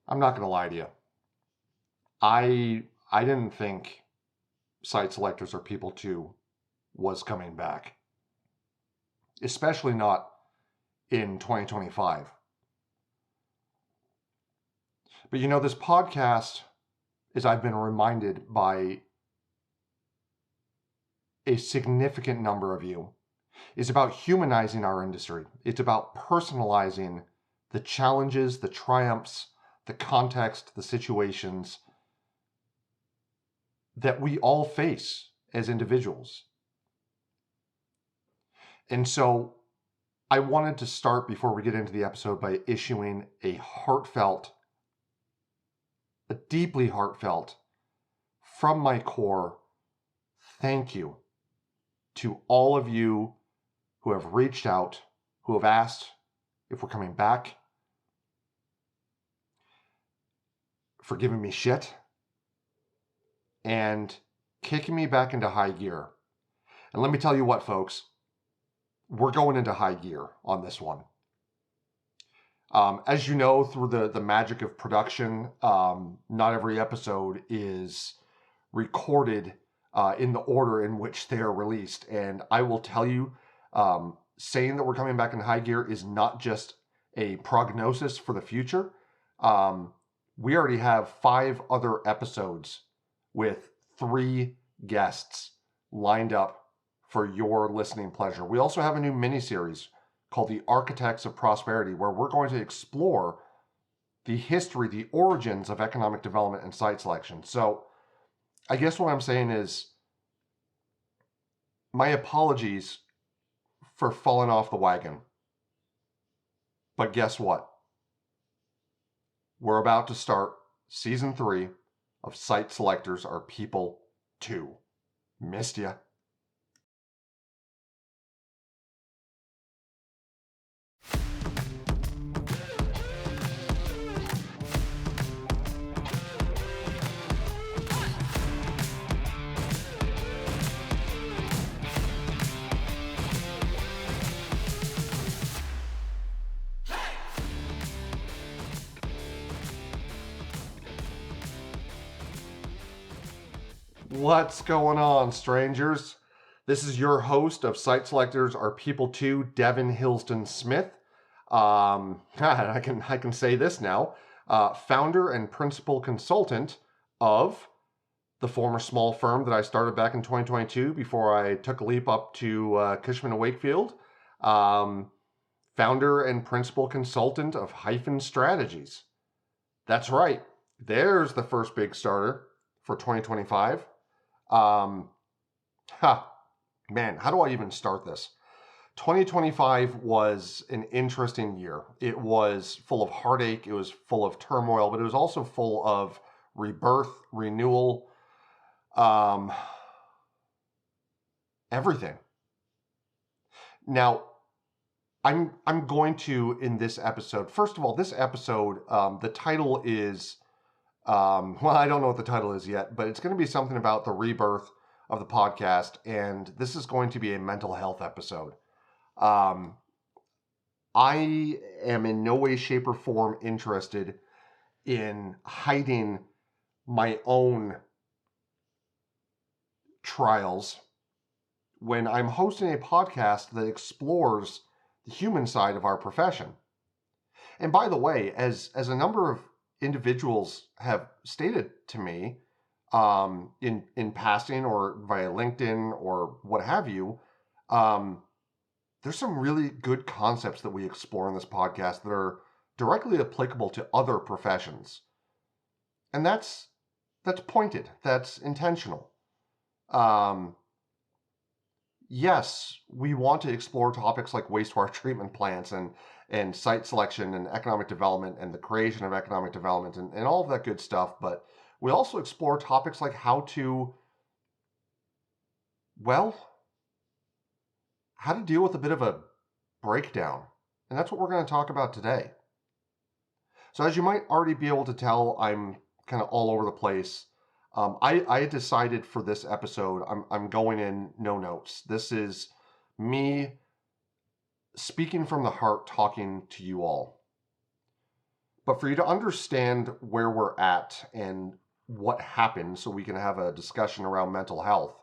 I'm not going to lie to you. I didn't think Site Selectors Are People 2 was coming back, especially not in 2025. But you know, this podcast, as I've been reminded by a significant number of you, is about humanizing our industry. It's about personalizing the challenges, the triumphs, the context, the situations that we all face as individuals. And so I wanted to start, before we get into the episode, by issuing a deeply heartfelt, from my core, thank you to all of you who have reached out, who have asked if we're coming back, for giving me shit, and kicking me back into high gear. And let me tell you what, folks, we're going into high gear on this one. As you know, through the magic of production, not every episode is recorded in the order in which they are released. And I will tell you, saying that we're coming back in high gear is not just a prognosis for the future. We already have 5 other episodes with 3 guests lined up for your listening pleasure. We also have a new mini-series called The Architects of Prosperity, where we're going to explore the history, the origins of economic development and site selection. So I guess what I'm saying is, my apologies for falling off the wagon. But guess what? We're about to start season 3 of Site Selectors Are People 2. Missed ya. What's going on, strangers? This is your host of Site Selectors Are People 2, Devin Hillsdon-Smith. I can say this now. Founder and principal consultant of the former small firm that I started back in 2022 before I took a leap up to Cushman Wakefield. Founder and principal consultant of Hyphen Strategies. That's right. There's the first big starter for 2025. Man, how do I even start this? 2025 was an interesting year. It was full of heartache. It was full of turmoil, but it was also full of rebirth, renewal, everything. Now, I'm going to, in this episode, first of all, this episode, the title is, well, I don't know what the title is yet, but it's going to be something about the rebirth of the podcast, and this is going to be a mental health episode. I am in no way, shape, or form interested in hiding my own trials when I'm hosting a podcast that explores the human side of our profession. And by the way, as a number of individuals have stated to me in passing or via LinkedIn or what have you, there's some really good concepts that we explore in this podcast that are directly applicable to other professions. And that's pointed. That's intentional. Yes, we want to explore topics like wastewater treatment plants and site selection and economic development and the creation of economic development and all of that good stuff. But we also explore topics like how to deal with a bit of a breakdown. And that's what we're going to talk about today. So as you might already be able to tell, I'm kind of all over the place. I decided for this episode, I'm going in no notes. This is me speaking from the heart, talking to you all. But for you to understand where we're at and what happened so we can have a discussion around mental health,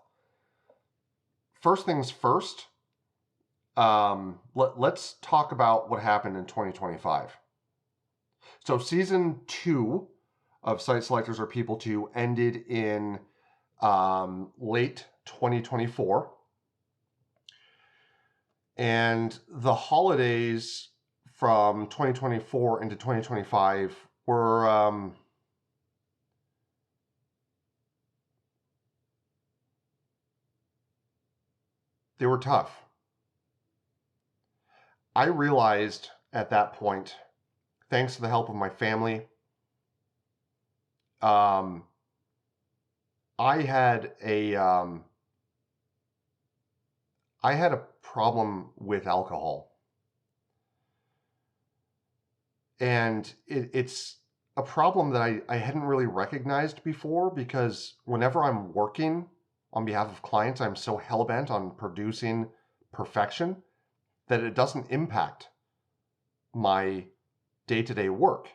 first things first, let's talk about what happened in 2025. So season 2 of Site Selectors Are People 2 ended in late 2024. And the holidays from 2024 into 2025 were they were tough. I realized at that point, thanks to the help of my family, I had a problem with alcohol, and it's a problem that I hadn't really recognized before, because whenever I'm working on behalf of clients, I'm so hell-bent on producing perfection that it doesn't impact my day-to-day work.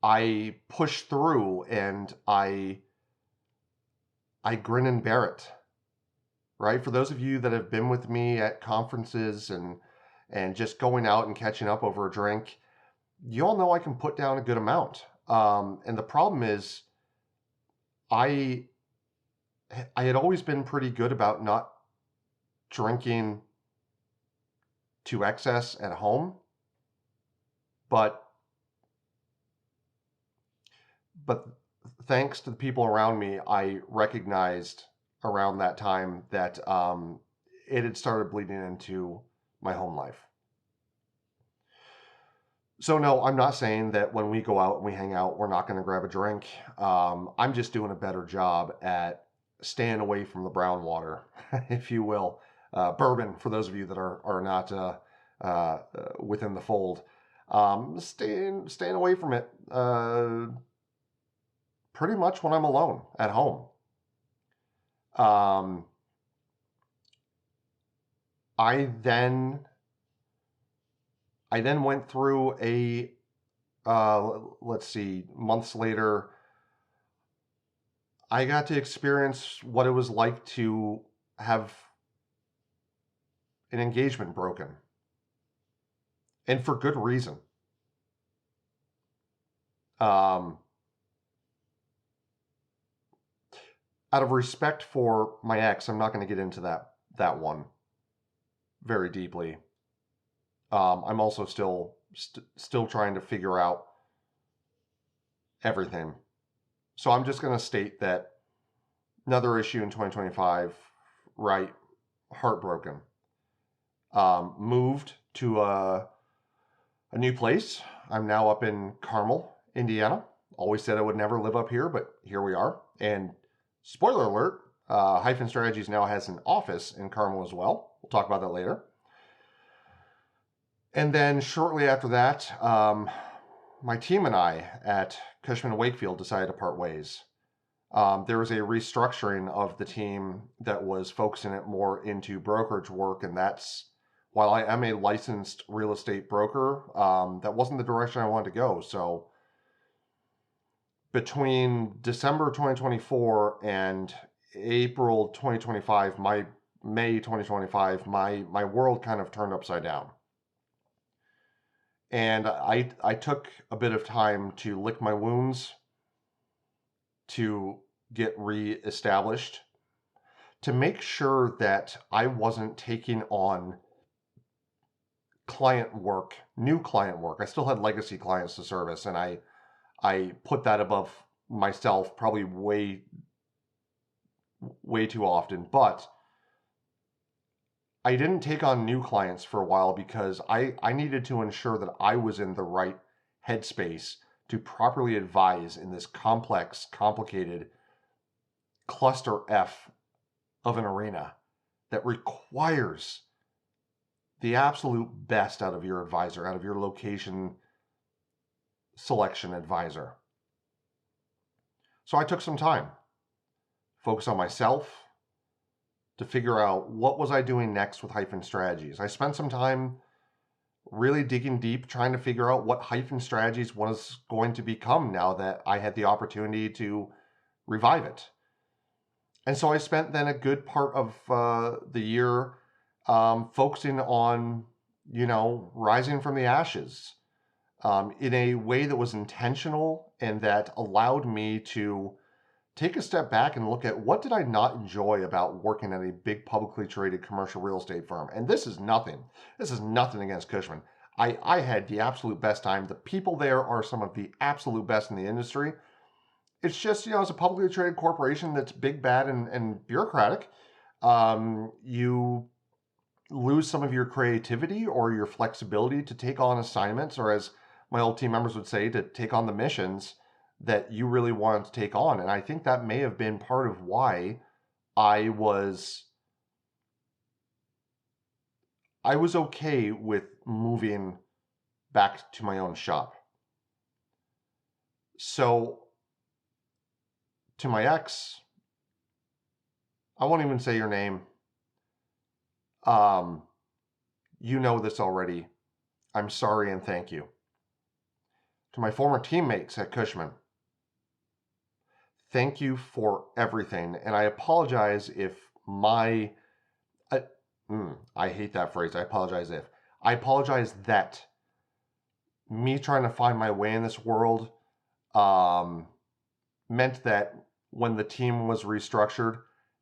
I push through and I grin and bear it, right? For those of you that have been with me at conferences and just going out and catching up over a drink, you all know I can put down a good amount. And the problem is I had always been pretty good about not drinking to excess at home, but thanks to the people around me, I recognized around that time that it had started bleeding into my home life. So no, I'm not saying that when we go out and we hang out, we're not going to grab a drink. I'm just doing a better job at staying away from the brown water, if you will. Bourbon, for those of you that are not within the fold. Staying away from it pretty much when I'm alone at home. I then went through let's see, months later, I got to experience what it was like to have an engagement broken. And for good reason. Out of respect for my ex, I'm not going to get into that one very deeply. I'm also still trying to figure out everything. So I'm just going to state that another issue in 2025, right? Heartbroken. Moved to a new place. I'm now up in Carmel, Indiana. Always said I would never live up here, but here we are. And spoiler alert, Hyphen Strategies now has an office in Carmel as well. We'll talk about that later. And then shortly after that, my team and I at Cushman Wakefield decided to part ways. There was a restructuring of the team that was focusing it more into brokerage work, and that's, while I am a licensed real estate broker, that wasn't the direction I wanted to go. So between December 2024 and April 2025, May 2025, my world kind of turned upside down. And I took a bit of time to lick my wounds, to get reestablished, to make sure that I wasn't taking on client work, new client work. I still had legacy clients to service, and I put that above myself probably way too often. But I didn't take on new clients for a while because I needed to ensure that I was in the right headspace to properly advise in this complex, complicated cluster F of an arena that requires the absolute best out of your advisor, out of your location selection advisor. So I took some time, focused on myself, to figure out what was I doing next with Hyphen Strategies. I spent some time really digging deep, trying to figure out what hyphen strategies was going to become now that I had the opportunity to revive it. And so I spent then a good part of the year focusing on, rising from the ashes in a way that was intentional and that allowed me to take a step back and look at what did I not enjoy about working at a big publicly traded commercial real estate firm. And this is nothing. This is nothing against Cushman. I had the absolute best time. The people there are some of the absolute best in the industry. It's just, as a publicly traded corporation that's big, bad, and bureaucratic, you lose some of your creativity or your flexibility to take on assignments, or as my old team members would say, to take on the missions that you really wanted to take on. And I think that may have been part of why I was okay with moving back to my own shop. So to my ex, I won't even say your name. You know this already. I'm sorry and thank you. To my former teammates at Cushman, thank you for everything. And I apologize if I hate that phrase. I apologize that me trying to find my way in this world meant that when the team was restructured,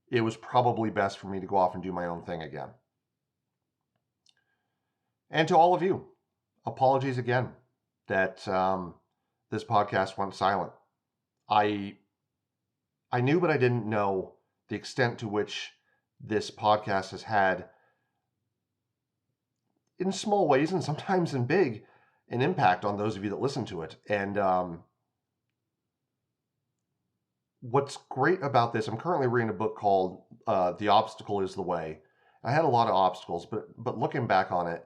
it was probably best for me to go off and do my own thing again. And to all of you, apologies again that this podcast went silent. I knew, but I didn't know the extent to which this podcast has had, in small ways and sometimes in big, an impact on those of you that listen to it. And what's great about this, I'm currently reading a book called The Obstacle is the Way. I had a lot of obstacles, but looking back on it,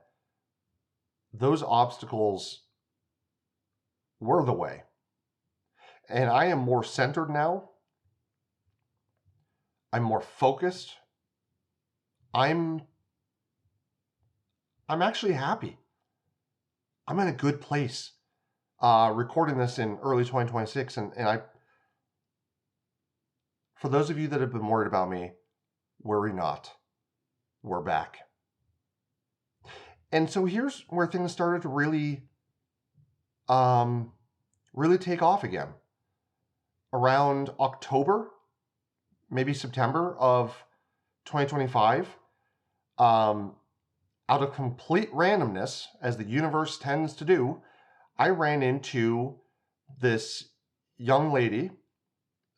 those obstacles were the way. And I am more centered now. I'm more focused. I'm actually happy. I'm in a good place. Recording this in early 2026, and I, for those of you that have been worried about me, worry not. We're back. And so here's where things started to really take off again. Around October, maybe September of 2025, out of complete randomness, as the universe tends to do, I ran into this young lady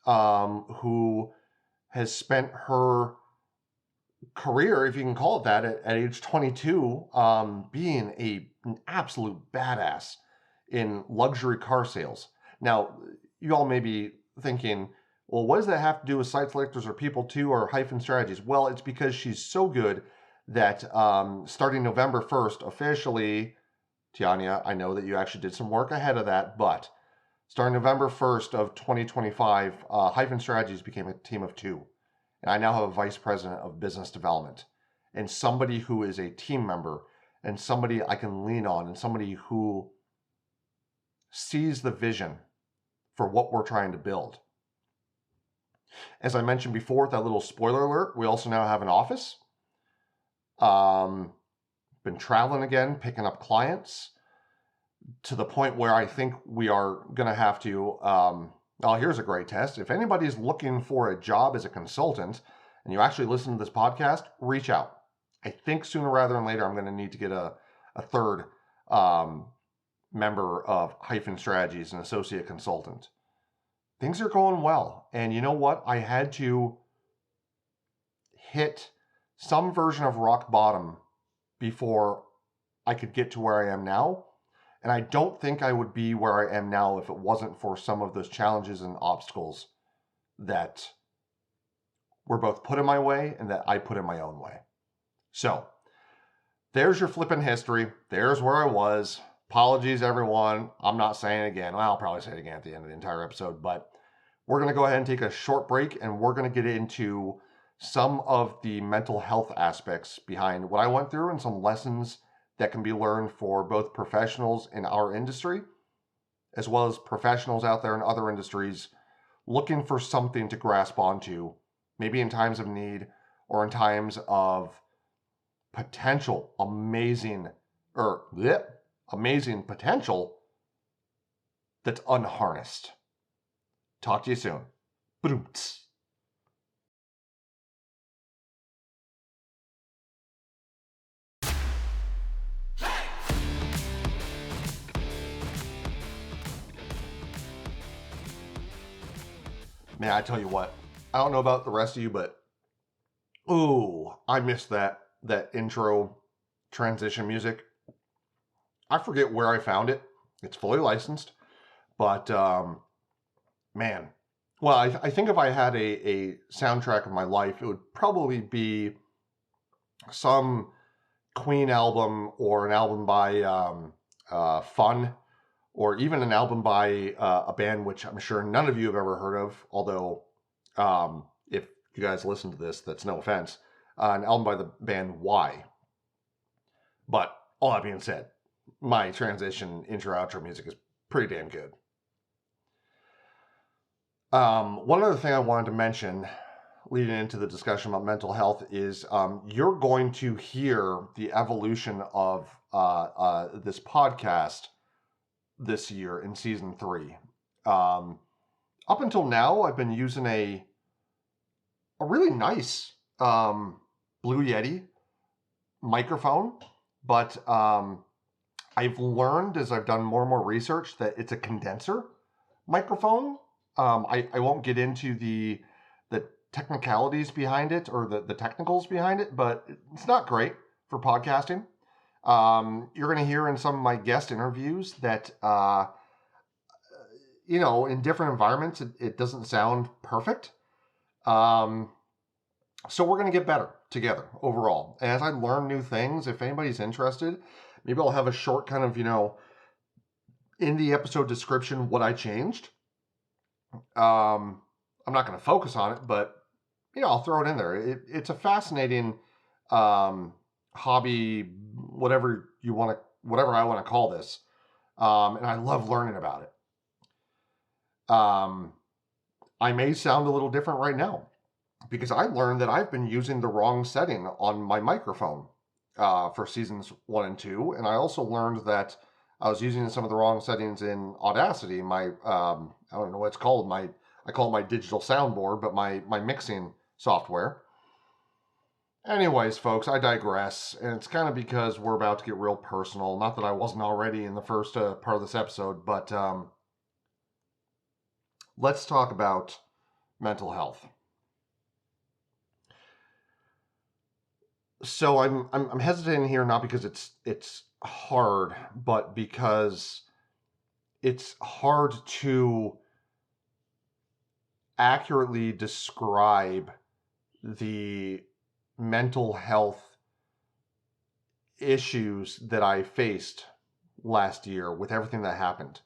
who has spent her career, if you can call it that, at age 22, being an absolute badass in luxury car sales. Now, you all may be thinking, well, what does that have to do with Site Selectors Are People too, or hyphen strategies? Well, it's because she's so good that starting November 1st, officially, Tiania, I know that you actually did some work ahead of that, but starting November 1st of 2025, hyphen strategies became a team of 2. And I now have a vice president of business development and somebody who is a team member and somebody I can lean on and somebody who sees the vision for what we're trying to build. As I mentioned before, that little spoiler alert, we also now have an office. Been traveling again, picking up clients to the point where I think we are going to have to, here's a great test. If anybody's looking for a job as a consultant and you actually listen to this podcast, reach out. I think sooner rather than later, I'm going to need to get a third member of Hyphen Strategies, an associate consultant. Things are going well. And you know what? I had to hit some version of rock bottom before I could get to where I am now. And I don't think I would be where I am now if it wasn't for some of those challenges and obstacles that were both put in my way and that I put in my own way. So there's your flipping history. There's where I was. Apologies, everyone. I'm not saying it again. Well, I'll probably say it again at the end of the entire episode, but we're going to go ahead and take a short break and we're going to get into some of the mental health aspects behind what I went through and some lessons that can be learned for both professionals in our industry, as well as professionals out there in other industries looking for something to grasp onto, maybe in times of need or in times of potential amazing potential that's unharnessed. Talk to you soon. Boom-ts. Man, I tell you what, I don't know about the rest of you, but ooh, I missed that intro transition music. I forget where I found it. It's fully licensed, but man, well, I think if I had a soundtrack of my life, it would probably be some Queen album or an album by Fun, or even an album by a band which I'm sure none of you have ever heard of, although if you guys listen to this, that's no offense, an album by the band Y. But all that being said, my transition intro-outro music is pretty damn good. One other thing I wanted to mention leading into the discussion about mental health is you're going to hear the evolution of this podcast this year in season 3. Up until now, I've been using a really nice Blue Yeti microphone, but I've learned as I've done more and more research that it's a condenser microphone. I won't get into the technicalities behind it or the technicals behind it, but it's not great for podcasting. You're going to hear in some of my guest interviews that, in different environments, it doesn't sound perfect. So we're going to get better together overall. And as I learn new things, if anybody's interested, maybe I'll have a short kind of, in the episode description, what I changed. I'm not going to focus on it, but, I'll throw it in there. It's a fascinating hobby, whatever I want to call this. And I love learning about it. I may sound a little different right now because I learned that I've been using the wrong setting on my microphone for seasons 1 and 2. And I also learned that I was using some of the wrong settings in Audacity. My, I don't know what it's called. I call it my digital soundboard, but my mixing software. Anyways, folks, I digress, and it's kind of because we're about to get real personal. Not that I wasn't already in the first part of this episode, but let's talk about mental health. So I'm hesitating here, not because it's hard, but because it's hard to accurately describe the mental health issues that I faced last year with everything that happened.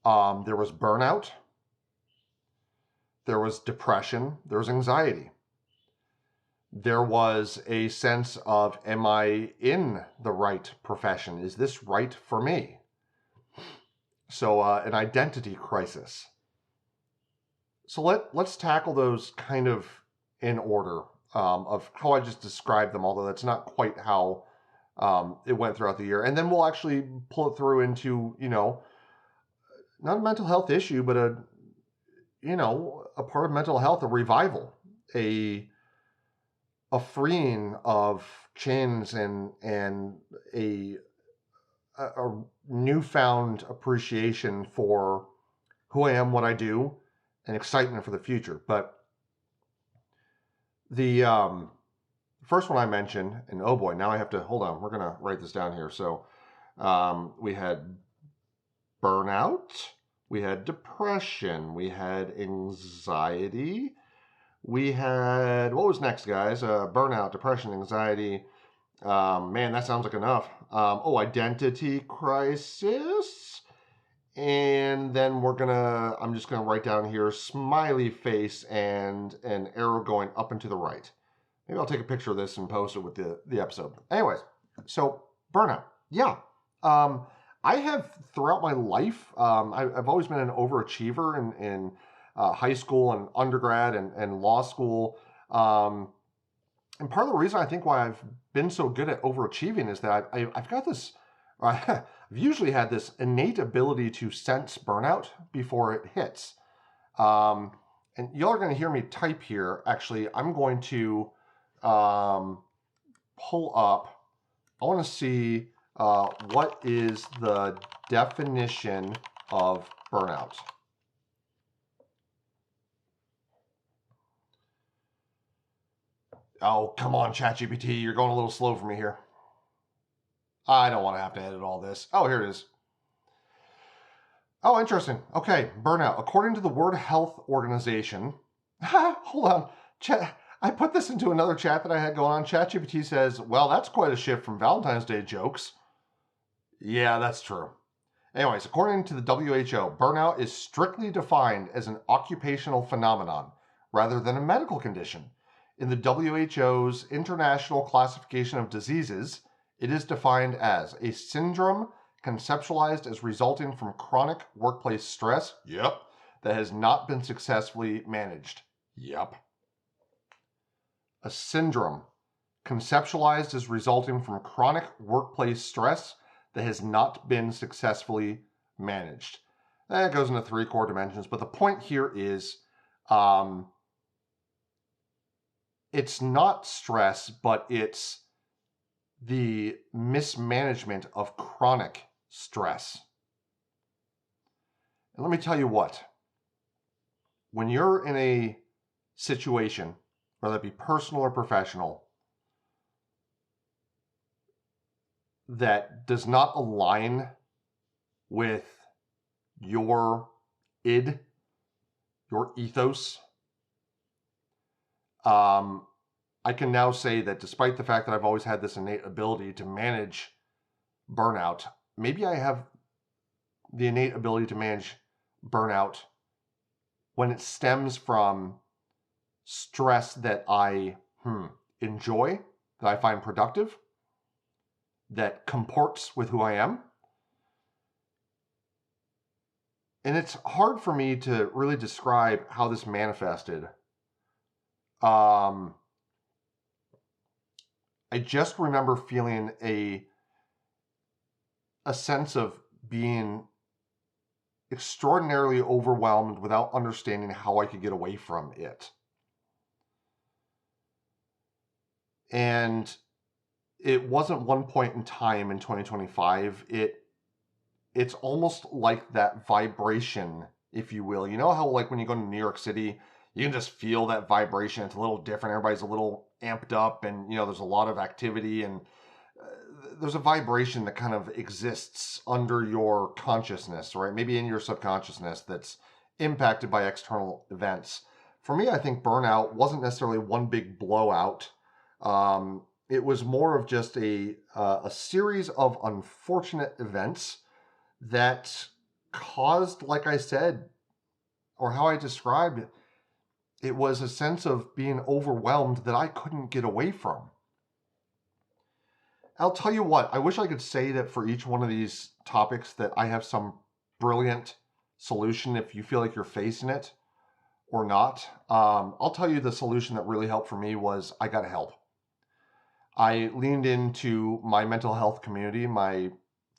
There was burnout, there was depression, there was anxiety. There was a sense of, am I in the right profession? Is this right for me? So an identity crisis. So let's tackle those kind of in order of how I just described them, although that's not quite how it went throughout the year. And then we'll actually pull it through into, not a mental health issue, but a part of mental health, a revival, a freeing of chains and a newfound appreciation for who I am, what I do, and excitement for the future. But the first one I mentioned, and oh boy, now I have to, hold on, we're going to write this down here. So we had burnout, we had depression, we had anxiety, we had, what was next, guys? Burnout, depression, anxiety. Man, that sounds like enough. Identity crisis. And then I'm just going to write down here, smiley face and an arrow going up and to the right. Maybe I'll take a picture of this and post it with the episode. Anyways, so Burnout. Yeah. I have throughout my life, I've always been an overachiever in high school and undergrad and law school. And part of the reason I think why I've been so good at overachieving is that I've got this, I've usually had this innate ability to sense burnout before it hits. And y'all are going to hear me type here. Actually, I'm going to pull up. I want to see what is the definition of burnout. Oh, come on, ChatGPT. You're going a little slow for me here. I don't want to have to edit all this. Oh, here it is. Oh, interesting. Okay, burnout. According to the World Health Organization, hold on. I put this into another chat that I had going on. ChatGPT says, well, that's quite a shift from Valentine's Day jokes. Yeah, that's true. Anyways, according to the WHO, burnout is strictly defined as an occupational phenomenon rather than a medical condition. In the WHO's International Classification of Diseases, it is defined as a syndrome conceptualized as resulting from chronic workplace stress, yep, that has not been successfully managed, yep. A syndrome conceptualized as resulting from chronic workplace stress that has not been successfully managed. That goes into 3 core dimensions, but the point here is it's not stress, but it's the mismanagement of chronic stress. And let me tell you what, when you're in a situation, whether it be personal or professional, that does not align with your id, your ethos, I can now say that despite the fact that I've always had this innate ability to manage burnout, maybe I have the innate ability to manage burnout when it stems from stress that I enjoy, that I find productive, that comports with who I am. And it's hard for me to really describe how this manifested. I just remember feeling a sense of being extraordinarily overwhelmed without understanding how I could get away from it. And it wasn't one point in time in 2025. It's almost like that vibration, if you will. You know how like when you go to New York City, you can just feel that vibration. It's a little different. Everybody's a little amped up and, there's a lot of activity and there's a vibration that kind of exists under your consciousness, right? Maybe in your subconsciousness that's impacted by external events. For me, I think burnout wasn't necessarily one big blowout. It was more of just a series of unfortunate events that caused, like I said, or how I described it, it was a sense of being overwhelmed that I couldn't get away from. I'll tell you what, I wish I could say that for each one of these topics that I have some brilliant solution if you feel like you're facing it or not. I'll tell you the solution that really helped for me was I got help. I leaned into my mental health community, my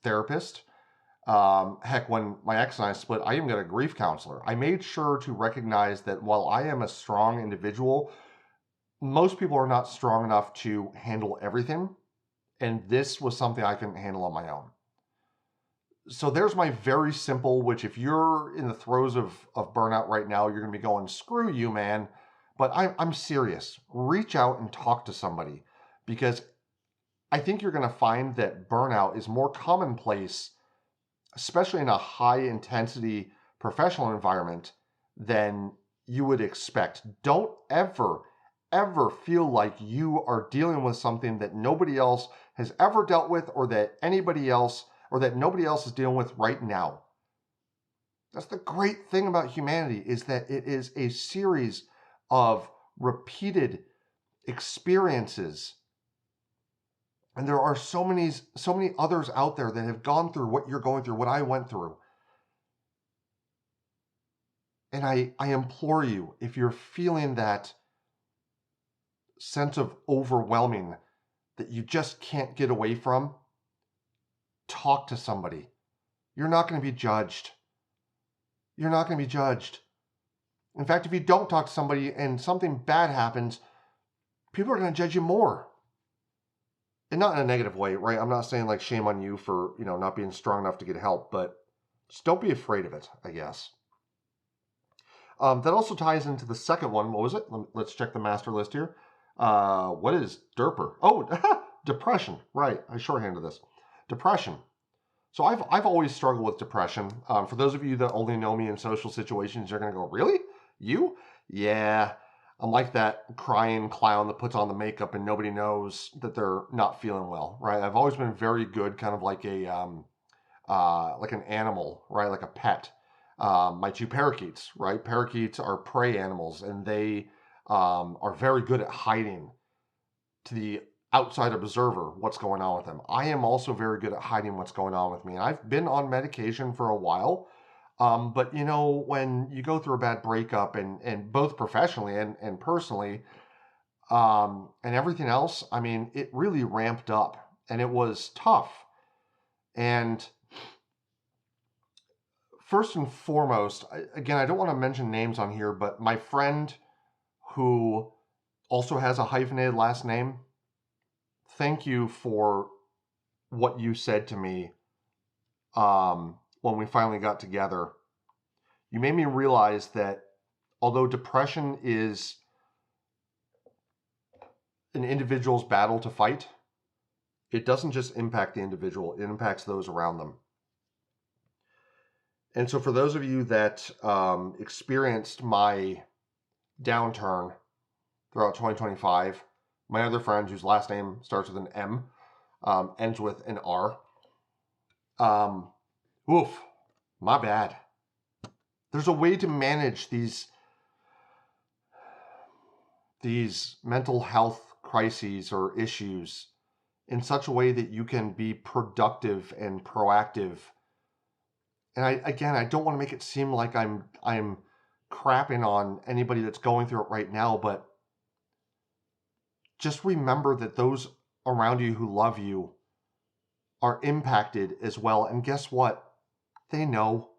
therapist. Heck, when my ex and I split, I even got a grief counselor. I made sure to recognize that while I am a strong individual, most people are not strong enough to handle everything. And this was something I couldn't handle on my own. So there's my very simple, which if you're in the throes of burnout right now, you're going to be going, screw you, man. But I'm serious. Reach out and talk to somebody, because I think you're going to find that burnout is more commonplace, especially in a high intensity professional environment, than you would expect. Don't ever feel like you are dealing with something that nobody else has ever dealt with, or that nobody else is dealing with right now. That's the great thing about humanity, is that it is a series of repeated experiences And there are so many others out there that have gone through what you're going through, what I went through. And I implore you, if you're feeling that sense of overwhelming that you just can't get away from, talk to somebody. You're not going to be judged. You're not going to be judged. In fact, if you don't talk to somebody and something bad happens, people are going to judge you more. And not in a negative way, right? I'm not saying like shame on you for, not being strong enough to get help, but just don't be afraid of it, I guess. That also ties into the second one. What was it? Let's check the master list here. What is DERPer? Oh, depression. Right. I shorthanded this. Depression. So I've always struggled with depression. For those of you that only know me in social situations, you're going to go, really? You? Yeah. I'm like that crying clown that puts on the makeup and nobody knows that they're not feeling well, right? I've always been very good, kind of like like an animal, right? Like a pet. My two parakeets, right? Parakeets are prey animals, and they are very good at hiding to the outside observer what's going on with them. I am also very good at hiding what's going on with me. And I've been on medication for a while. But when you go through a bad breakup and both professionally and personally, and everything else, I mean, it really ramped up and it was tough. And first and foremost, again, I don't want to mention names on here, but my friend who also has a hyphenated last name, thank you for what you said to me when we finally got together. You made me realize that although depression is an individual's battle to fight, it doesn't just impact the individual, it impacts those around them. And so for those of you that experienced my downturn throughout 2025, my other friend whose last name starts with an M, ends with an R. Oof, my bad. There's a way to manage these mental health crises or issues in such a way that you can be productive and proactive. And I don't want to make it seem like I'm crapping on anybody that's going through it right now, but just remember that those around you who love you are impacted as well. And guess what? They know.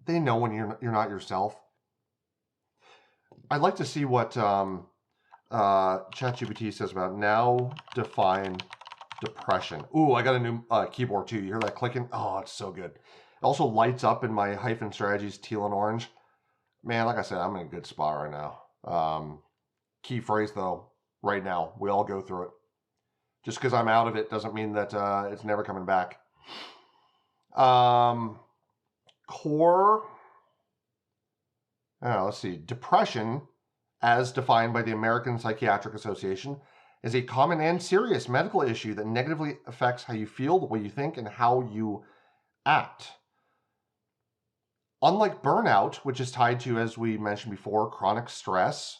They know when you're not yourself. I'd like to see what ChatGPT says about now define depression. Ooh, I got a new keyboard too. You hear that clicking? Oh, it's so good. It also lights up in my hyphen strategies teal and orange. Man, like I said, I'm in a good spot right now. Key phrase though, right now. We all go through it. Just because I'm out of it doesn't mean that it's never coming back. Core. Let's see. Depression, as defined by the American Psychiatric Association, is a common and serious medical issue that negatively affects how you feel, the way you think, and how you act. Unlike burnout, which is tied to, as we mentioned before, chronic stress,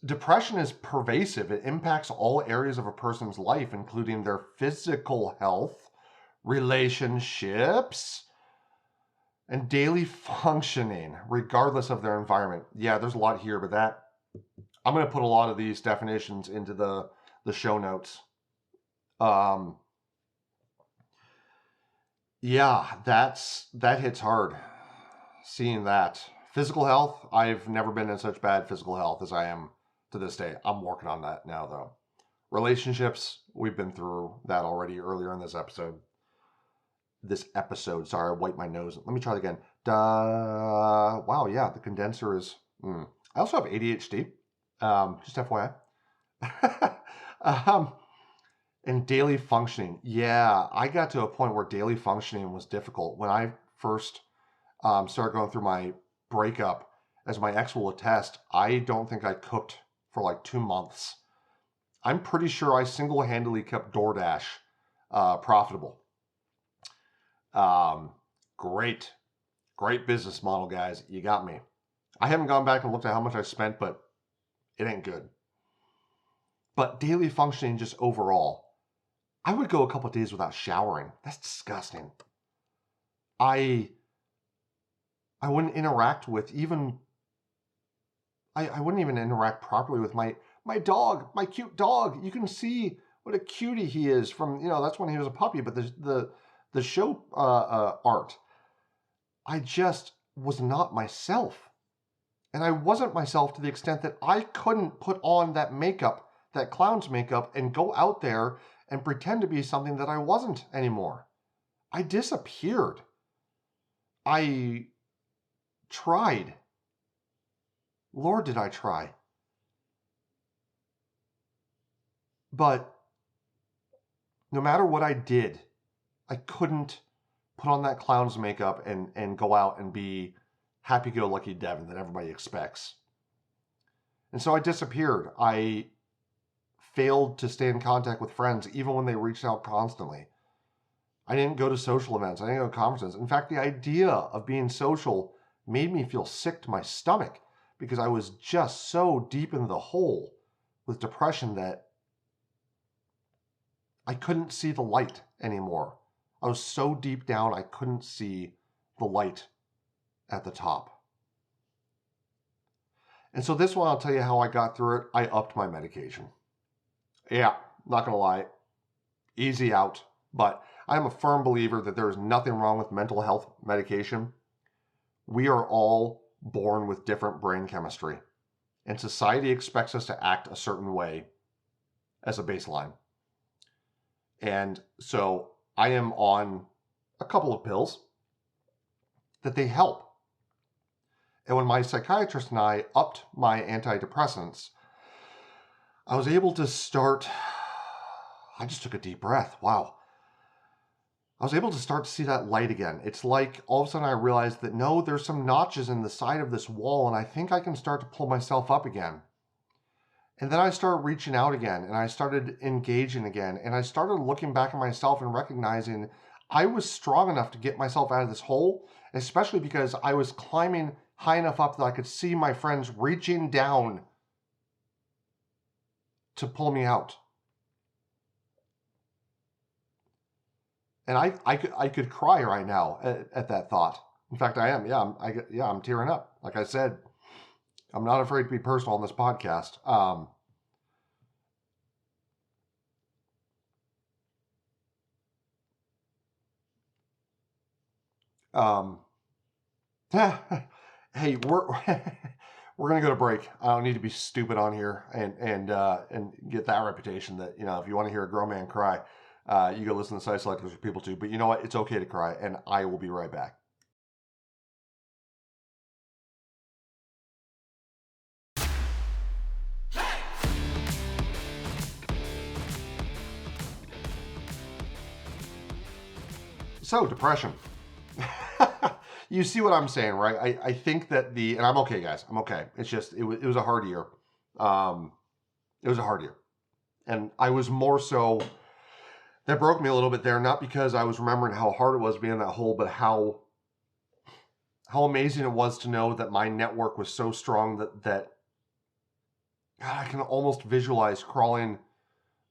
depression is pervasive. It impacts all areas of a person's life, including their physical health, relationships, and daily functioning, regardless of their environment. Yeah, there's a lot here, but I'm going to put a lot of these definitions into the show notes. Yeah, that hits hard. Seeing that. Physical health, I've never been in such bad physical health as I am to this day. I'm working on that now, though. Relationships, we've been through that already earlier in this episode. Sorry, I wiped my nose. Let me try it again. Wow, yeah, the condenser is... I also have ADHD. Just FYI. And daily functioning. Yeah, I got to a point where daily functioning was difficult. When I first started going through my breakup, as my ex will attest, I don't think I cooked for like 2 months. I'm pretty sure I single-handedly kept DoorDash profitable. Great business model, guys. You got me. I haven't gone back and looked at how much I spent, but it ain't good. But daily functioning just overall, I would go a couple of days without showering. That's disgusting. I wouldn't interact with I wouldn't even interact properly with my dog, my cute dog. You can see what a cutie he is from, that's when he was a puppy, but the show art, I just was not myself. And I wasn't myself to the extent that I couldn't put on that makeup, that clown's makeup, and go out there and pretend to be something that I wasn't anymore. I disappeared. I tried. Lord, did I try. But no matter what I did, I couldn't put on that clown's makeup and go out and be happy-go-lucky Devin that everybody expects. And so I disappeared. I failed to stay in contact with friends, even when they reached out constantly. I didn't go to social events. I didn't go to conferences. In fact, the idea of being social made me feel sick to my stomach because I was just so deep in the hole with depression that I couldn't see the light anymore. I was so deep down, I couldn't see the light at the top. And so this one, I'll tell you how I got through it. I upped my medication. Yeah, not going to lie. Easy out. But I'm a firm believer that there is nothing wrong with mental health medication. We are all born with different brain chemistry. And society expects us to act a certain way as a baseline. And so I am on a couple of pills that they help. And when my psychiatrist and I upped my antidepressants, I was able to start, I just took a deep breath. Wow. I was able to start to see that light again. It's like all of a sudden I realized that no, there's some notches in the side of this wall and I think I can start to pull myself up again. And then I started reaching out again and I started engaging again. And I started looking back at myself and recognizing I was strong enough to get myself out of this hole, especially because I was climbing high enough up that I could see my friends reaching down to pull me out. And I could cry right now at that thought. In fact, I am. I'm tearing up. Like I said, I'm not afraid to be personal on this podcast. Hey, we're we're gonna go to break. I don't need to be stupid on here and get that reputation that if you want to hear a grown man cry, you go listen to Site Selectors Are People too. But you know what? It's okay to cry, and I will be right back. So, depression. You see what I'm saying, right? I think that and I'm okay, guys. I'm okay. It's just, it was a hard year. It was a hard year. And I was more so, that broke me a little bit there, not because I was remembering how hard it was being in that hole, but how amazing it was to know that my network was so strong that God, I can almost visualize crawling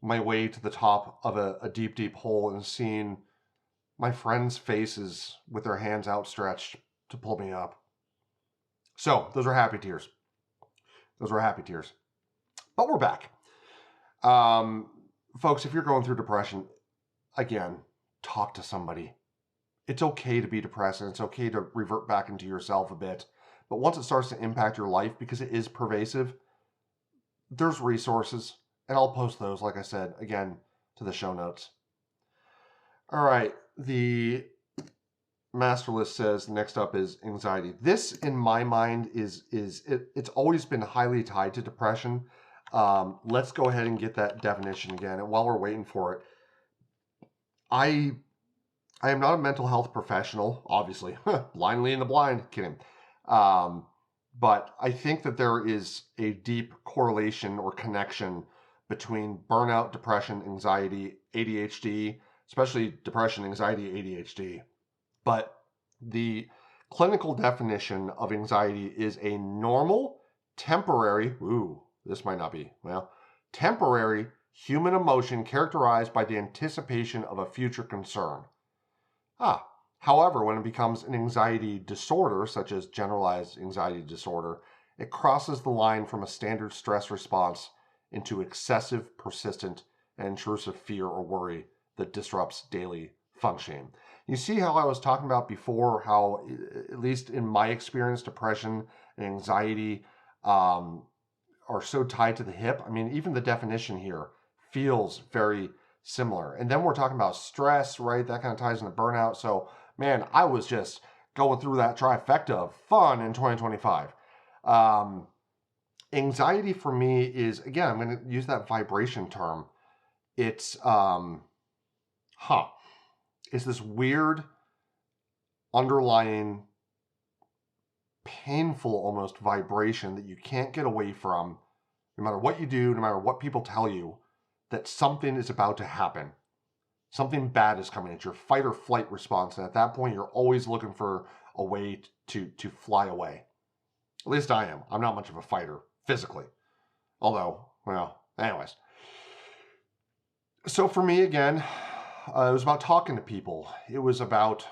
my way to the top of a deep, deep hole and seeing my friends' faces with their hands outstretched to pull me up. So, those are happy tears. Those were happy tears. But we're back. Folks, if you're going through depression, again, talk to somebody. It's okay to be depressed and it's okay to revert back into yourself a bit. But once it starts to impact your life, because it is pervasive, there's resources. And I'll post those, like I said, again, to the show notes. All right. The master list says next up is anxiety. This, in my mind, it's always been highly tied to depression. Let's go ahead and get that definition again. And while we're waiting for it, I am not a mental health professional, obviously. Blind leading the blind. Kidding. But I think that there is a deep correlation or connection between burnout, depression, anxiety, ADHD, especially depression, anxiety, ADHD. But the clinical definition of anxiety is a normal, temporary, this might not be, temporary human emotion characterized by the anticipation of a future concern. However, when it becomes an anxiety disorder, such as generalized anxiety disorder, it crosses the line from a standard stress response into excessive, persistent, and intrusive fear or worry that disrupts daily functioning. You see how I was talking about before, how, at least in my experience, depression and anxiety are so tied to the hip. I mean, even the definition here feels very similar. And then we're talking about stress, right? That kind of ties into burnout. So, man, I was just going through that trifecta of fun in 2025. Anxiety for me is, again, I'm going to use that vibration term. It's, it's this weird underlying painful almost vibration that you can't get away from, no matter what you do, no matter what people tell you, that something is about to happen. Something bad is coming. It's your fight or flight response. And at that point, you're always looking for a way to fly away. At least I am. I'm not much of a fighter physically. Although, well, anyways. So for me, again, it was about talking to people. It was about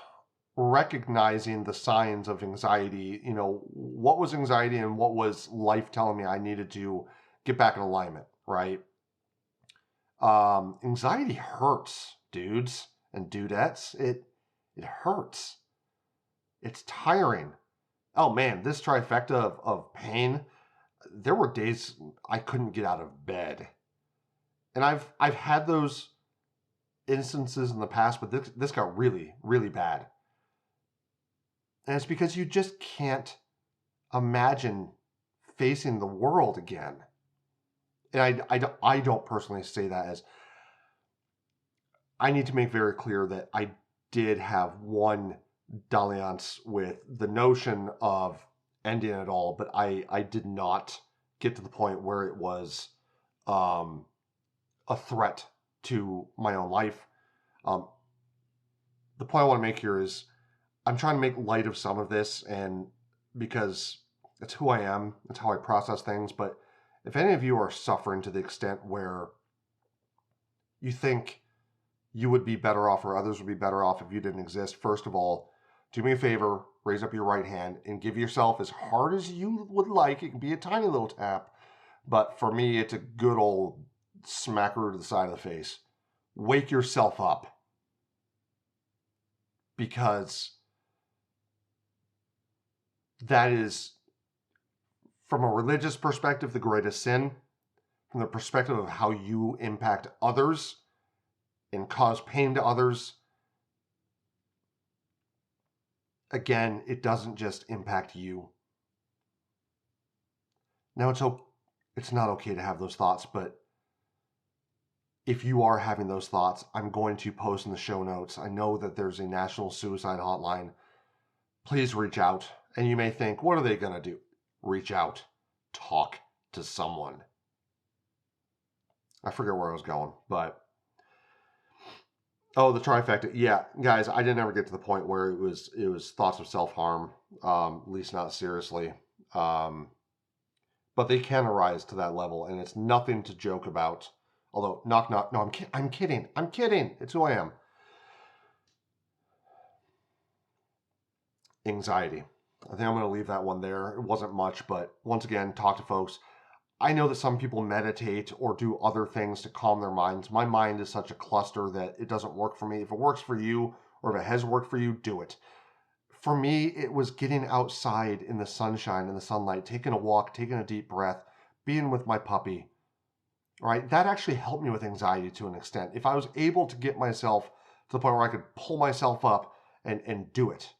recognizing the signs of anxiety. You know, what was anxiety and what was life telling me I needed to get back in alignment, right? Anxiety hurts, dudes and dudettes. It hurts. It's tiring. Oh man, this trifecta of pain. There were days I couldn't get out of bed. And I've had those instances in the past, but this got really, really bad. And it's because you just can't imagine facing the world again. And I don't personally say that as, I need to make very clear that I did have one dalliance with the notion of ending it all, but I did not get to the point where it was a threat to my own life. The point I want to make here is I'm trying to make light of some of this, and because it's who I am, it's how I process things. But if any of you are suffering to the extent where you think you would be better off or others would be better off if you didn't exist, first of all, do me a favor, raise up your right hand and give yourself as hard as you would like. It can be a tiny little tap, but for me, it's a good old smacker to the side of the face. Wake yourself up. Because that is, from a religious perspective, the greatest sin. From the perspective of how you impact others and cause pain to others, again, it doesn't just impact you. Now, it's not okay to have those thoughts, but if you are having those thoughts, I'm going to post in the show notes. I know that there's a national suicide hotline. Please reach out. And you may think, what are they going to do? Reach out. Talk to someone. I forget where I was going, but... Oh, the trifecta. Yeah, guys, I didn't ever get to the point where it was thoughts of self-harm, at least not seriously. But they can arise to that level, and it's nothing to joke about. Although, knock, knock. No, I'm kidding. I'm kidding. It's who I am. Anxiety. I think I'm going to leave that one there. It wasn't much, but once again, talk to folks. I know that some people meditate or do other things to calm their minds. My mind is such a cluster that it doesn't work for me. If it works for you, or if it has worked for you, do it. For me, it was getting outside in the sunshine, in the sunlight, taking a walk, taking a deep breath, being with my puppy. Right? That actually helped me with anxiety to an extent. If I was able to get myself to the point where I could pull myself up and do it,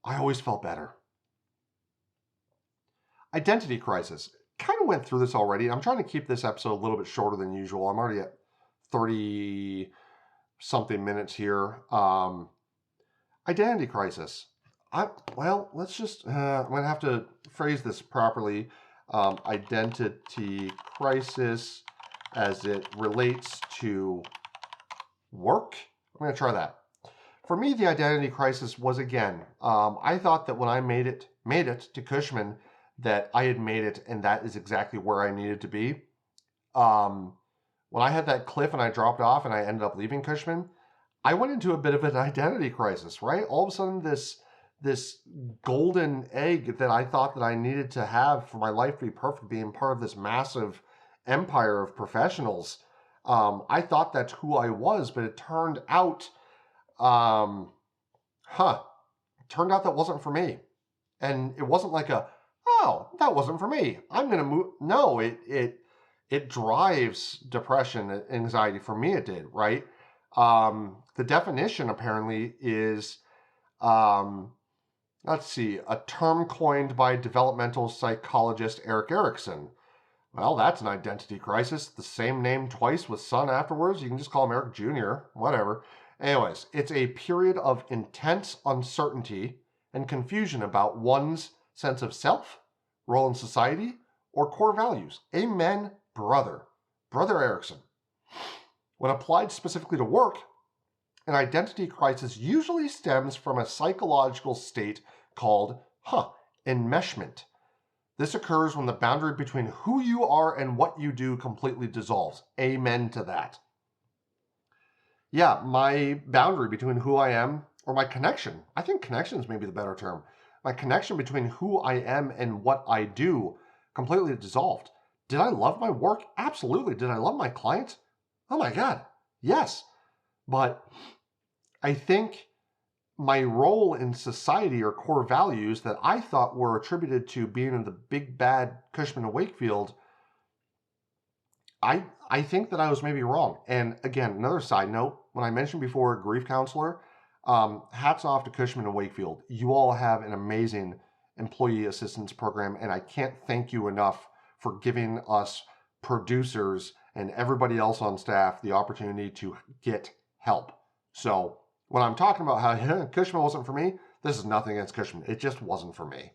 I always felt better. Identity crisis. Kind of went through this already. I'm trying to keep this episode a little bit shorter than usual. I'm already at 30 something minutes here. Identity crisis. Let's just, I'm going to have to phrase this properly. Identity crisis as it relates to work. I'm going to try that. For me, the identity crisis was, again, I thought that when I made it to Cushman, that I had made it and that is exactly where I needed to be. When I had that cliff and I dropped off and I ended up leaving Cushman, I went into a bit of an identity crisis, right? All of a sudden, this golden egg that I thought that I needed to have for my life to be perfect, being part of this massive empire of professionals, I thought that's who I was, but it turned out, turned out that wasn't for me. And it wasn't like oh, that wasn't for me, I'm going to move. No, it drives depression and anxiety. For me, it did, right? The definition apparently is, let's see, a term coined by developmental psychologist Erik Erikson. Well, that's an identity crisis. The same name twice with son afterwards. You can just call him Eric Jr., whatever. Anyways, it's a period of intense uncertainty and confusion about one's sense of self, role in society, or core values. Amen, brother. Brother Erikson. When applied specifically to work, an identity crisis usually stems from a psychological state called enmeshment. This occurs when the boundary between who you are and what you do completely dissolves. Amen to that. Yeah, my boundary between who I am, or my connection, I think connection is maybe the better term. My connection between who I am and what I do completely dissolved. Did I love my work? Absolutely. Did I love my clients? Oh my God, yes. But I think my role in society, or core values that I thought were attributed to being in the big bad Cushman Wakefield, I think that I was maybe wrong. And again, another side note, when I mentioned before grief counselor, hats off to Cushman Wakefield. You all have an amazing employee assistance program, and I can't thank you enough for giving us producers and everybody else on staff the opportunity to get help. So when I'm talking about how Cushman wasn't for me, this is nothing against Cushman. It just wasn't for me.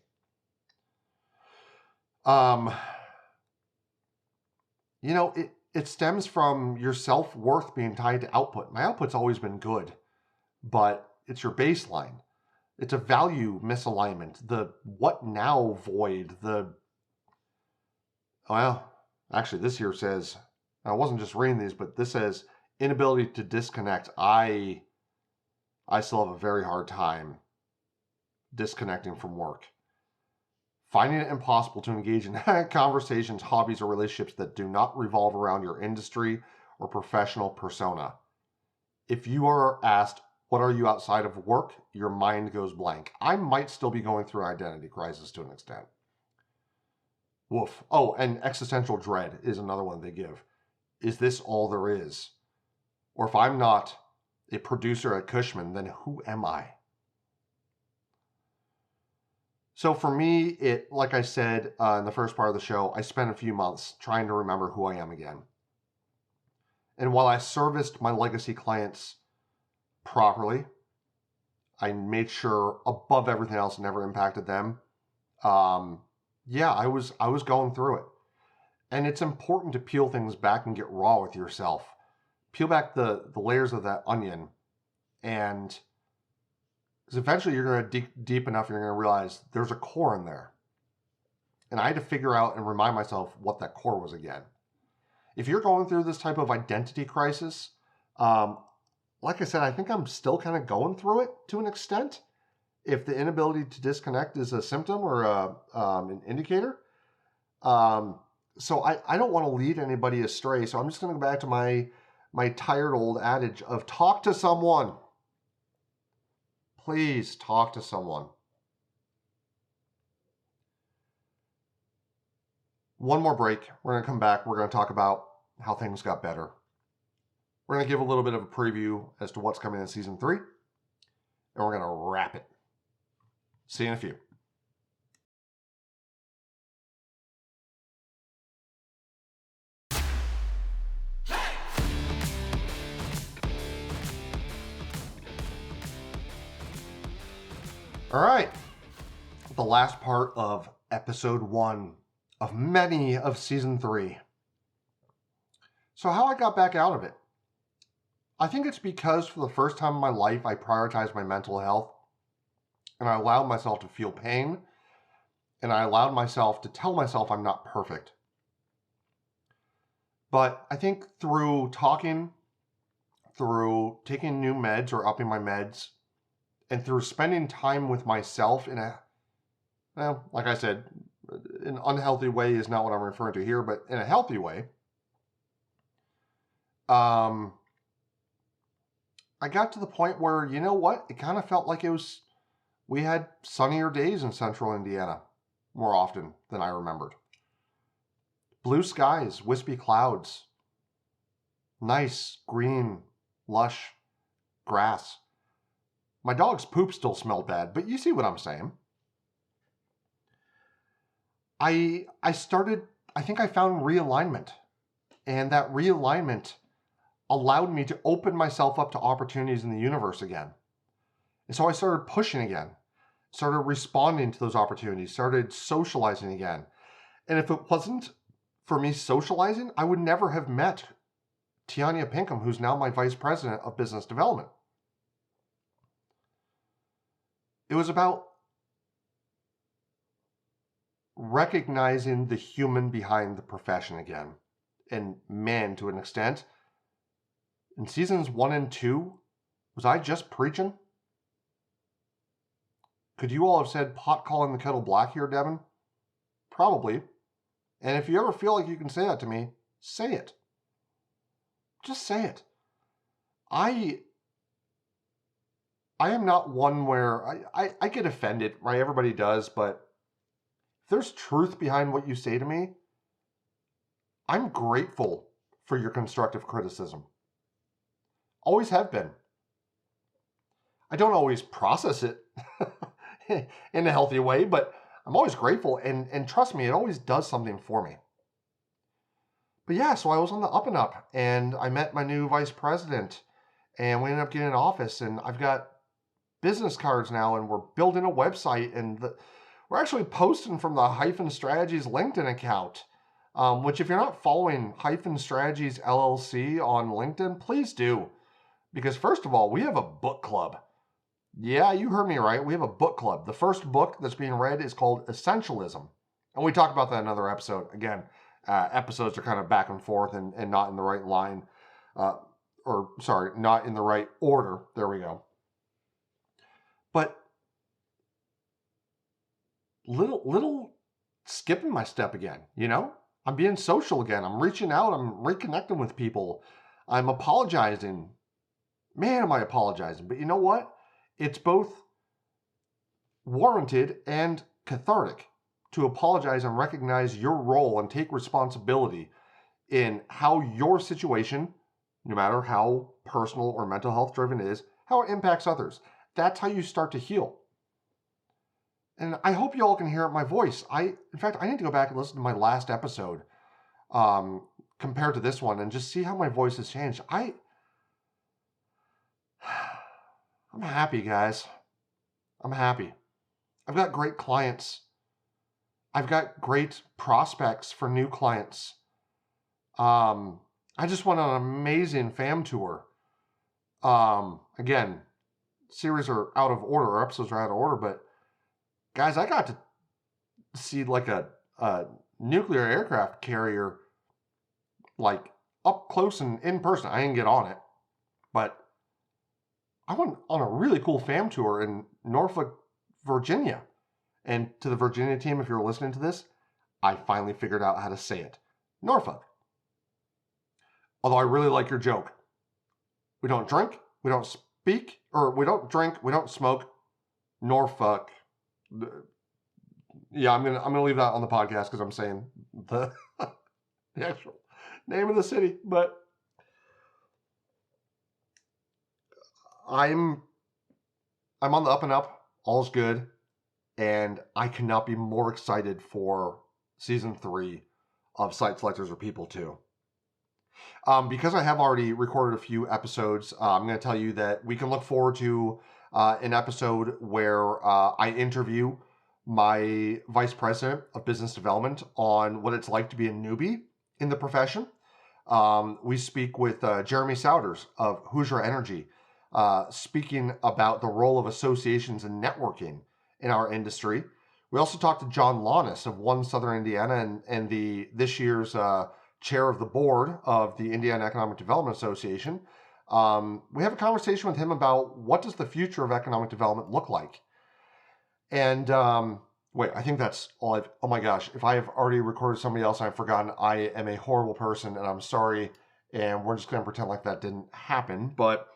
It stems from your self-worth being tied to output. My output's always been good, but it's your baseline. It's a value misalignment. The what now void, actually this here says, I wasn't just reading these, but this says inability to disconnect. I still have a very hard time disconnecting from work. Finding it impossible to engage in conversations, hobbies, or relationships that do not revolve around your industry or professional persona. If you are asked, what are you outside of work? Your mind goes blank. I might still be going through an identity crisis to an extent. Woof. Oh, and existential dread is another one they give. Is this all there is? Or if I'm not a producer at Cushman, then who am I? So for me, like I said in the first part of the show, I spent a few months trying to remember who I am again. And while I serviced my legacy clients properly, I made sure above everything else never impacted them. I was going through it. And it's important to peel things back and get raw with yourself. Peel back the layers of that onion, and because eventually you're going to dig deep enough, you're going to realize there's a core in there. And I had to figure out and remind myself what that core was again. If you're going through this type of identity crisis, like I said, I think I'm still kind of going through it to an extent. If the inability to disconnect is a symptom or an indicator. So I don't want to lead anybody astray. So I'm just going to go back to my tired old adage of talk to someone. Please talk to someone. One more break. We're going to come back. We're going to talk about how things got better. We're going to give a little bit of a preview as to what's coming in season 3. And we're going to wrap it. See you in a few. All right, the last part of episode 1 of many of season 3. So how I got back out of it. I think it's because for the first time in my life, I prioritized my mental health, and I allowed myself to feel pain, and I allowed myself to tell myself I'm not perfect. But I think through talking, through taking new meds or upping my meds, and through spending time with myself in a, well, like I said, an unhealthy way is not what I'm referring to here, but in a healthy way, I got to the point where, you know what? It kind of felt like we had sunnier days in central Indiana more often than I remembered. Blue skies, wispy clouds, nice, green, lush grass. My dog's poop still smelled bad, but you see what I'm saying. I think I found realignment, and that realignment allowed me to open myself up to opportunities in the universe again. And so I started pushing again, started responding to those opportunities, started socializing again. And if it wasn't for me socializing, I would never have met Tiania Pinkham, who's now my vice president of business development. It was about recognizing the human behind the profession again. And man, to an extent, in seasons 1 and 2, was I just preaching? Could you all have said pot calling the kettle black here, Devin? Probably. And if you ever feel like you can say that to me, say it. Just say it. I am not one where I get offended, right? Everybody does, but if there's truth behind what you say to me, I'm grateful for your constructive criticism. Always have been. I don't always process it in a healthy way, but I'm always grateful, and trust me, it always does something for me. But yeah, so I was on the up and up, and I met my new vice president, and we ended up getting an office, and I've got business cards now, and we're building a website, and we're actually posting from the Hyphen Strategies LinkedIn account, which if you're not following Hyphen Strategies LLC on LinkedIn, please do. Because first of all, we have a book club. Yeah, you heard me right. We have a book club. The first book that's being read is called Essentialism. And we talk about that in another episode. Again, episodes are kind of back and forth and not in the right line. Not in the right order. There we go. But little skipping my step again, you know? I'm being social again. I'm reaching out. I'm reconnecting with people. I'm apologizing. Man, am I apologizing. But you know what? It's both warranted and cathartic to apologize and recognize your role and take responsibility in how your situation, no matter how personal or mental health driven it is, how it impacts others. That's how you start to heal. And I hope you all can hear my voice. In fact, I need to go back and listen to my last episode compared to this one and just see how my voice has changed. I'm happy, guys. I'm happy. I've got great clients. I've got great prospects for new clients. I just went on an amazing fam tour. Again, series are out of order, or episodes are out of order, but guys, I got to see like a nuclear aircraft carrier like up close and in person. I didn't get on it, but I went on a really cool fam tour in Norfolk, Virginia. And to the Virginia team, if you're listening to this, I finally figured out how to say it. Norfolk. Although I really like your joke. We don't drink, we don't speak, or we don't drink, we don't smoke. Norfolk. Yeah, I'm gonna leave that on the podcast because I'm saying the actual name of the city, but I'm on the up and up. All's good. And I cannot be more excited for season 3 of Site Selectors Are People 2. Because I have already recorded a few episodes, I'm going to tell you that we can look forward to an episode where I interview my vice president of business development on what it's like to be a newbie in the profession. We speak with Jeremy Souders of Hoosier Energy, speaking about the role of associations and networking in our industry. We also talked to John Launis of One Southern Indiana and this year's chair of the board of the Indiana Economic Development Association. We have a conversation with him about what does the future of economic development look like. And wait, I think that's all oh my gosh, if I have already recorded somebody else and I've forgotten, I am a horrible person and I'm sorry. And we're just going to pretend like that didn't happen. But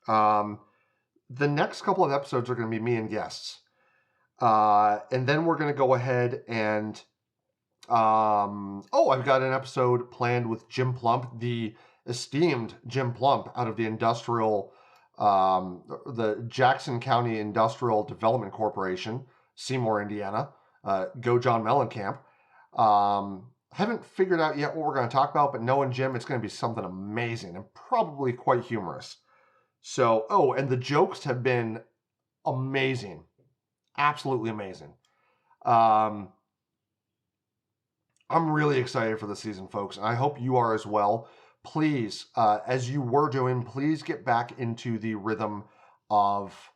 the next couple of episodes are going to be me and guests. And then we're going to go ahead and, I've got an episode planned with Jim Plump, the esteemed Jim Plump out of the the Jackson County Industrial Development Corporation, Seymour, Indiana. Go John Mellencamp. Haven't figured out yet what we're going to talk about, but knowing Jim, it's going to be something amazing and probably quite humorous. So, and the jokes have been amazing. Absolutely amazing. I'm really excited for the season, folks, and I hope you are as well. Please, as you were doing, please get back into the rhythm of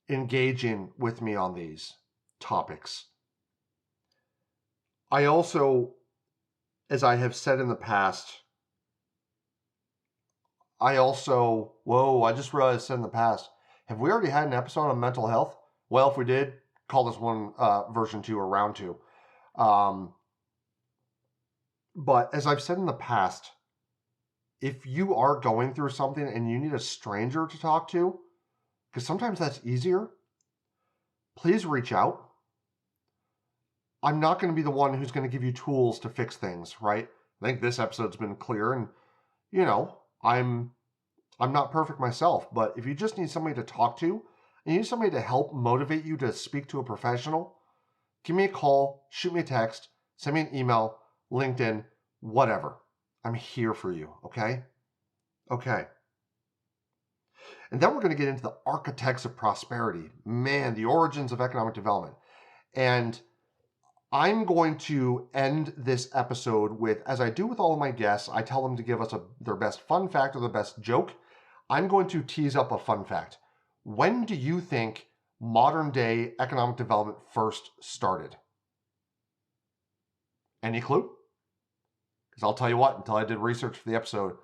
engaging with me on these topics. I also, as I have said in the past, I just realized I said in the past, have we already had an episode on mental health? Well, if we did, call this one version 2 or round 2. But as I've said in the past, if you are going through something and you need a stranger to talk to, because sometimes that's easier, please reach out. I'm not going to be the one who's going to give you tools to fix things, right? I think this episode's been clear, and, I'm not perfect myself, but if you just need somebody to talk to, and you need somebody to help motivate you to speak to a professional, give me a call, shoot me a text, send me an email, LinkedIn, whatever. I'm here for you, okay? Okay. And then we're going to get into the architects of prosperity. Man, the origins of economic development. And I'm going to end this episode with, as I do with all of my guests, I tell them to give us their best fun fact or their best joke. I'm going to tease up a fun fact. When do you think modern day economic development first started? Any clue? Because I'll tell you what, until I did research for the episode,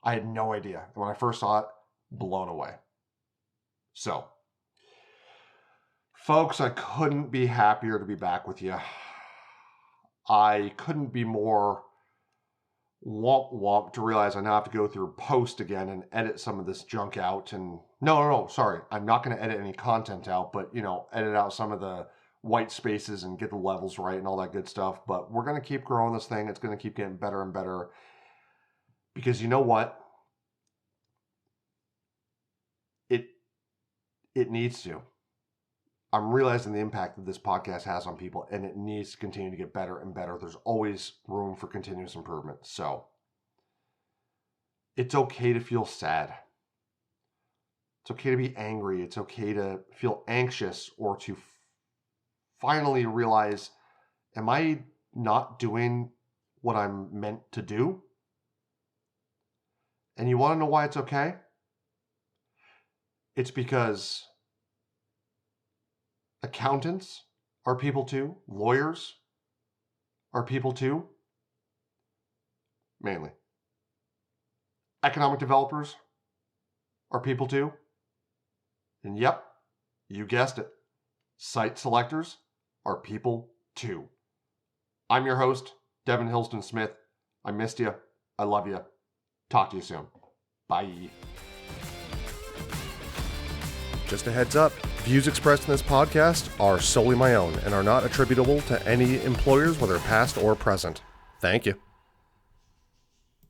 I had no idea. And when I first saw it, blown away. So, folks, I couldn't be happier to be back with you. I couldn't be more womp womp to realize I now have to go through post again and edit some of this junk out. And no, sorry. I'm not going to edit any content out, but, edit out some of the white spaces and get the levels right and all that good stuff. But we're going to keep growing this thing. It's going to keep getting better and better. Because you know what? It needs to. I'm realizing the impact that this podcast has on people, and it needs to continue to get better and better. There's always room for continuous improvement. So it's okay to feel sad. It's okay to be angry. It's okay to feel anxious or to finally realize, am I not doing what I'm meant to do? And you want to know why it's okay? It's because accountants are people too. Lawyers are people too. Mainly. Economic developers are people too. And yep, you guessed it. Site selectors are people too. I'm your host, Devin Hillsdon-Smith. I missed you. I love you. Talk to you soon. Bye. Just a heads up, views expressed in this podcast are solely my own and are not attributable to any employers, whether past or present. Thank you.